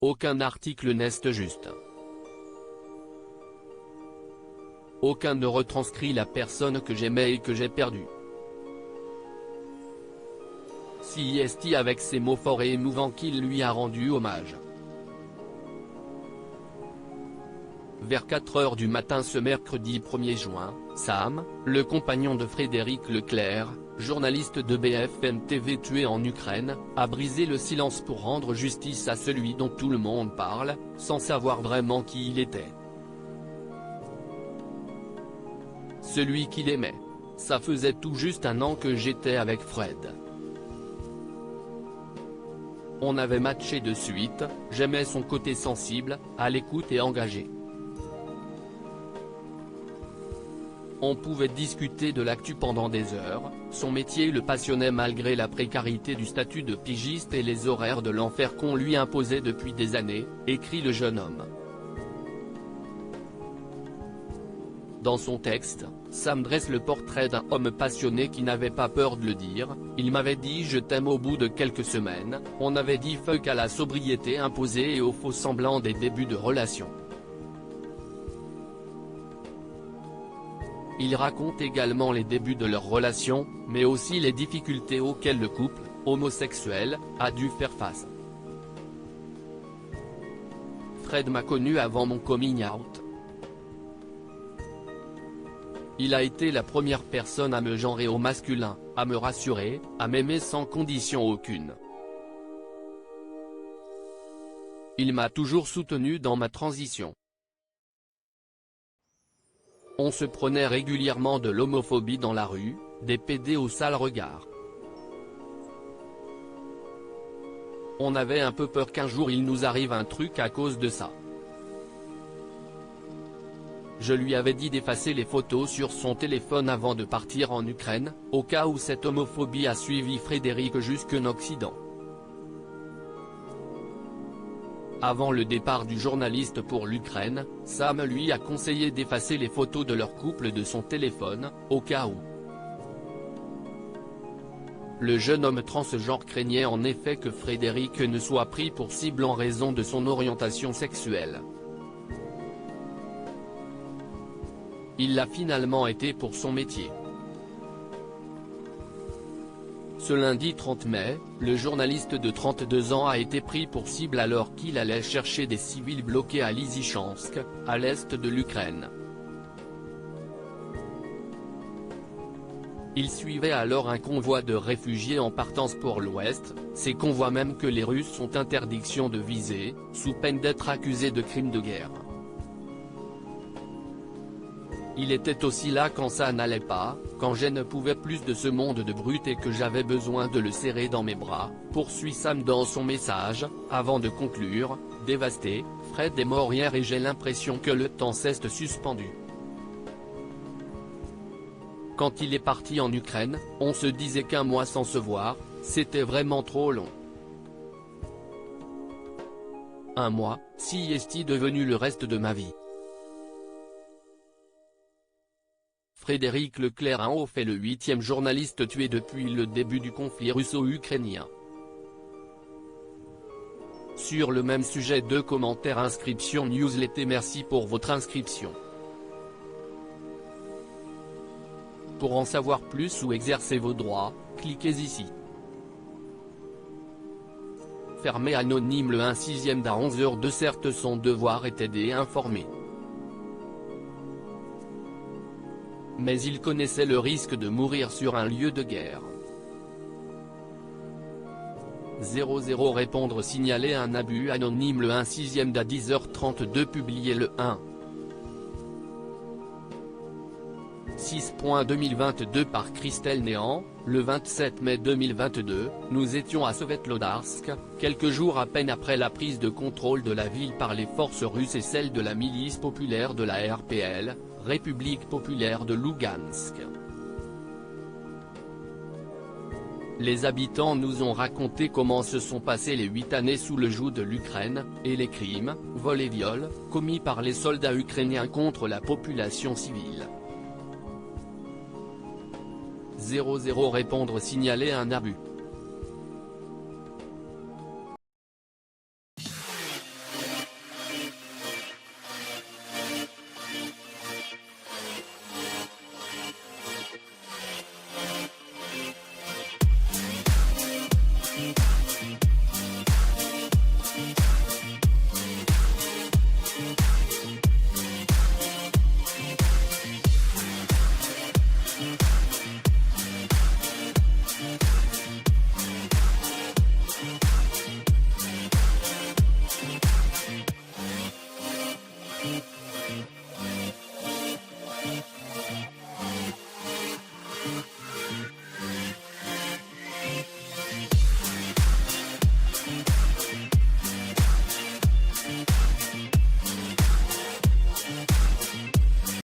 Aucun article n'est juste. Aucun ne retranscrit la personne que j'aimais et que j'ai perdue. CIST avec ces mots forts et émouvants qu'il lui a rendu hommage. Vers 4 h du matin ce mercredi 1er juin, Sam, le compagnon de Frédéric Leclerc, journaliste de BFM TV tué en Ukraine, a brisé le silence pour rendre justice à celui dont tout le monde parle, sans savoir vraiment qui il était. Celui qu'il aimait. Ça faisait tout juste 1 an que j'étais avec Fred. On avait matché de suite, j'aimais son côté sensible, à l'écoute et engagé. On pouvait discuter de l'actu pendant des heures, son métier le passionnait malgré la précarité du statut de pigiste et les horaires de l'enfer qu'on lui imposait depuis des années, écrit le jeune homme. Dans son texte, Sam dresse le portrait d'un homme passionné qui n'avait pas peur de le dire. Il m'avait dit je t'aime au bout de quelques semaines, on avait dit fuck à la sobriété imposée et aux faux semblants des débuts de relation. Il raconte également les débuts de leur relation, mais aussi les difficultés auxquelles le couple, homosexuel, a dû faire face. Fred m'a connu avant mon coming out. Il a été la première personne à me genrer au masculin, à me rassurer, à m'aimer sans condition aucune. Il m'a toujours soutenu dans ma transition. On se prenait régulièrement de l'homophobie dans la rue, des PD au sale regard. On avait un peu peur qu'un jour il nous arrive un truc à cause de ça. Je lui avais dit d'effacer les photos sur son téléphone avant de partir en Ukraine, au cas où cette homophobie a suivi Frédéric jusqu'en Occident. Avant le départ du journaliste pour l'Ukraine, Sam lui a conseillé d'effacer les photos de leur couple de son téléphone, au cas où. Le jeune homme transgenre craignait en effet que Frédéric ne soit pris pour cible en raison de son orientation sexuelle. Il l'a finalement été pour son métier. Ce lundi 30 mai, le journaliste de 32 ans a été pris pour cible alors qu'il allait chercher des civils bloqués à Lysychansk, à l'est de l'Ukraine. Il suivait alors un convoi de réfugiés en partance pour l'ouest, ces convois même que les Russes ont interdiction de viser, sous peine d'être accusés de crimes de guerre. Il était aussi là quand ça n'allait pas, quand je ne pouvais plus de ce monde de brutes et que j'avais besoin de le serrer dans mes bras, poursuit Sam dans son message, avant de conclure, dévasté, Fred est mort hier et j'ai l'impression que le temps s'est suspendu. Quand il est parti en Ukraine, on se disait qu'1 mois sans se voir, c'était vraiment trop long. 1 mois, si est-il devenu le reste de ma vie. Frédéric Leclerc a en fait le 8e journaliste tué depuis le début du conflit russo-ukrainien. Sur le même sujet 2 commentaires inscription newsletter. Merci pour votre inscription. Pour en savoir plus ou exercer vos droits, cliquez ici. Fermé anonyme le 1/6 d'à 11h02. Certes son devoir est d'aider et informer. Mais il connaissait le risque de mourir sur un lieu de guerre. 00 Répondre signaler un abus anonyme le 1/6 d'à 10h32 publié le 1. 6.2022 par Christelle Néant, le 27 mai 2022, nous étions à Svetlodarsk, quelques jours à peine après la prise de contrôle de la ville par les forces russes et celles de la milice populaire de la RPL, République populaire de Lougansk. Les habitants nous ont raconté comment se sont passées les 8 années sous le joug de l'Ukraine, et les crimes, vols et viols, commis par les soldats ukrainiens contre la population civile. 00 Répondre signaler un abus.